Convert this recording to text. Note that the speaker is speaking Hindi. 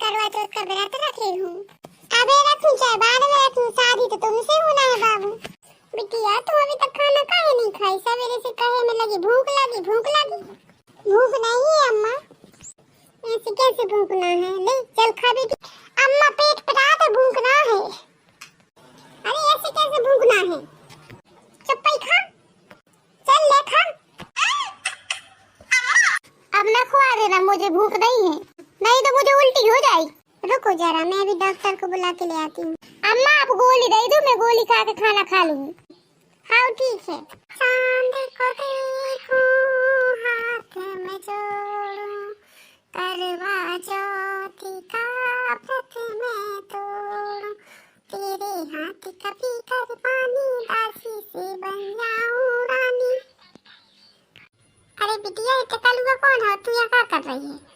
करवा चौथ का व्रत रख रही हूँ। अबे रखूं चाहे बाद में रखूं, शादी तो तुमसे होना है बाबू। बिटिया तुम अभी तक खाना काहे नहीं खाई? सवेरे से कहे में लगी भूख लगी भूख लगी। भूख नहीं है अम्मा। ऐसे कैसे भूखना है? ले चल खा बेटी। अम्मा पेट पर आधा भूखना है। अरे ऐसे कैसे भूखना है? चप्पल खा, चल ले खा। अब ना खुआ देना, मुझे भूख नहीं है, नहीं तो मुझे उल्टी हो जाएगी। रुको जरा, मैं अभी डॉक्टर को बुला के ले आती हूँ। अम्मा आप गोली दे दो, मैं गोली खा के खाना खा लूंगी। हाँ ठीक है। चांद को देखूं हाथ में जोड़ूं, करवा चौथ का व्रत मैं तोड़ूं, तेरे हाथ कभी कुर्बानी दासी से बन जाऊं रानी। अरे बिटिया ये कलुआ कौन है? तू यहाँ क्या कर रही है?